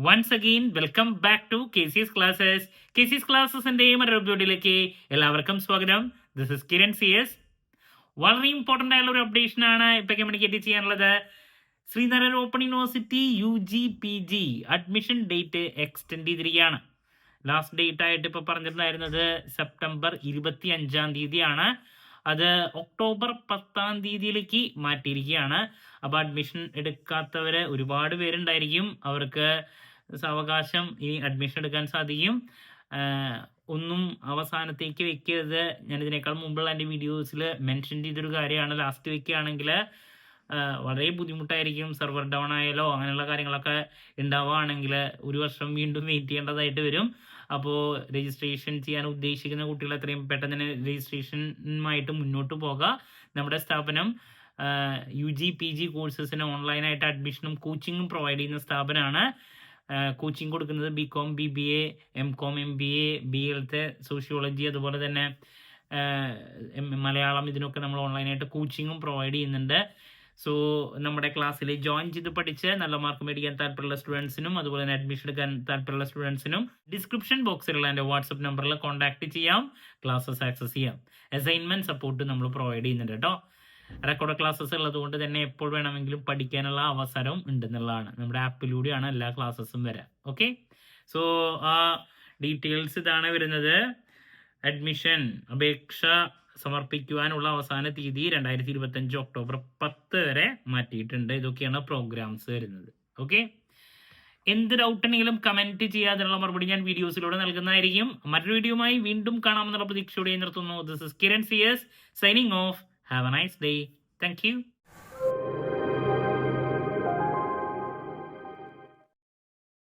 Once again welcome back to KCS classes. KCS ക്ലാസ്സസിന്റെ മറ്റൊരു വീഡിയോയിലേക്ക് എല്ലാവർക്കും സ്വാഗതം. This is Kiran CS. വളരെ ഇമ്പോർട്ടൻ്റ് ആയുള്ള ഒരു അപ്ഡേഷൻ ആണ് ഇപ്പൊ കമ്മ്യൂണിക്കേറ്റ് ചെയ്യാനുള്ളത്. Sreenarayana open university UG/PG admission date extend ചെയ്തിരിക്കുകയാണ്. ലാസ്റ്റ് ഡേറ്റ് ആയിട്ട് ഇപ്പോൾ പറഞ്ഞിട്ടുണ്ടായിരുന്നത് സെപ്റ്റംബർ 25 അത് ഒക്ടോബർ 10 മാറ്റിയിരിക്കുകയാണ്. അപ്പോൾ അഡ്മിഷൻ എടുക്കാത്തവർ ഒരുപാട് പേരുണ്ടായിരിക്കും. അവർക്ക് സാവകാശം ഇനി അഡ്മിഷൻ എടുക്കാൻ സാധിക്കും. ഒന്നും അവസാനത്തേക്ക് വെക്കരുത്. ഞാനിതിനേക്കാൾ മുമ്പുള്ള എൻ്റെ വീഡിയോസിൽ മെൻഷൻ ചെയ്തൊരു കാര്യമാണ്. ലാസ്റ്റ് വെക്കുകയാണെങ്കിൽ വളരെ ബുദ്ധിമുട്ടായിരിക്കും. സെർവർ ഡൗൺ ആയാലോ അങ്ങനെയുള്ള കാര്യങ്ങളൊക്കെ ഉണ്ടാവുകയാണെങ്കിൽ ഒരു വർഷം വീണ്ടും വെയിറ്റ് ചെയ്യേണ്ടതായിട്ട് വരും. അപ്പോൾ രജിസ്ട്രേഷൻ ചെയ്യാൻ ഉദ്ദേശിക്കുന്ന കുട്ടികൾ എത്രയും പെട്ടെന്ന് തന്നെ രജിസ്ട്രേഷനുമായിട്ട് മുന്നോട്ട് പോകുക. നമ്മുടെ സ്ഥാപനം UG/PG കോഴ്സസിന് ഓൺലൈനായിട്ട് അഡ്മിഷനും കോച്ചിങ്ങും പ്രൊവൈഡ് ചെയ്യുന്ന സ്ഥാപനമാണ്. കോച്ചിങ് കൊടുക്കുന്നത് BCom, BBA, MCom, MBA, BLT, sociology, അതുപോലെ തന്നെ മലയാളം, ഇതിനൊക്കെ നമ്മൾ ഓൺലൈനായിട്ട് കോച്ചിങ്ങും പ്രൊവൈഡ് ചെയ്യുന്നുണ്ട്. സോ നമ്മുടെ ക്ലാസ്സിൽ ജോയിൻ ചെയ്ത് പഠിച്ച് നല്ല മാർക്ക് മേടിക്കാൻ താല്പര്യമുള്ള സ്റ്റുഡൻസിനും അതുപോലെ തന്നെ അഡ്മിഷൻ എടുക്കാൻ താല്പര്യമുള്ള സ്റ്റുഡൻസിനും ഡിസ്ക്രിപ്ഷൻ ബോക്സിലുള്ള എൻ്റെ വാട്സപ്പ് നമ്പറിൽ കോൺടാക്ട് ചെയ്യാം. ക്ലാസ്സസ് ആക്സസ് ചെയ്യാം. അസൈൻമെൻറ്റ് സപ്പോർട്ട് നമ്മൾ പ്രൊവൈഡ് ചെയ്യുന്നുണ്ട് കേട്ടോ. റെക്കോർഡ് ക്ലാസ്സസ് ഉള്ളതുകൊണ്ട് തന്നെ എപ്പോൾ വേണമെങ്കിലും പഠിക്കാനുള്ള അവസരം ഉണ്ടെന്നുള്ളതാണ്. നമ്മുടെ ആപ്പിലൂടെയാണ് എല്ലാ ക്ലാസ്സസും വരാം. ഓക്കെ, സോ ആ ഡീറ്റെയിൽസ് ഇതാണ് വരുന്നത്. അഡ്മിഷൻ അപേക്ഷ സമർപ്പിക്കുവാനുള്ള അവസാന തീയതി 2025 ഒക്ടോബർ 10 വരെ മാറ്റിയിട്ടുണ്ട്. ഇതൊക്കെയാണ് പ്രോഗ്രാംസ് വരുന്നത്. ഓക്കെ, എന്ത് ഡൗട്ട് ഉണ്ടെങ്കിലും കമൻറ്റ് ചെയ്യാതിനുള്ള മറുപടി ഞാൻ വീഡിയോസിലൂടെ നൽകുന്നതായിരിക്കും. മറ്റൊരു വീഡിയോയുമായി വീണ്ടും കാണാമെന്നുള്ള പ്രതീക്ഷയോടെ നിർത്തുന്നു. This is Kiran CS signing off. Have a nice day. Thank you.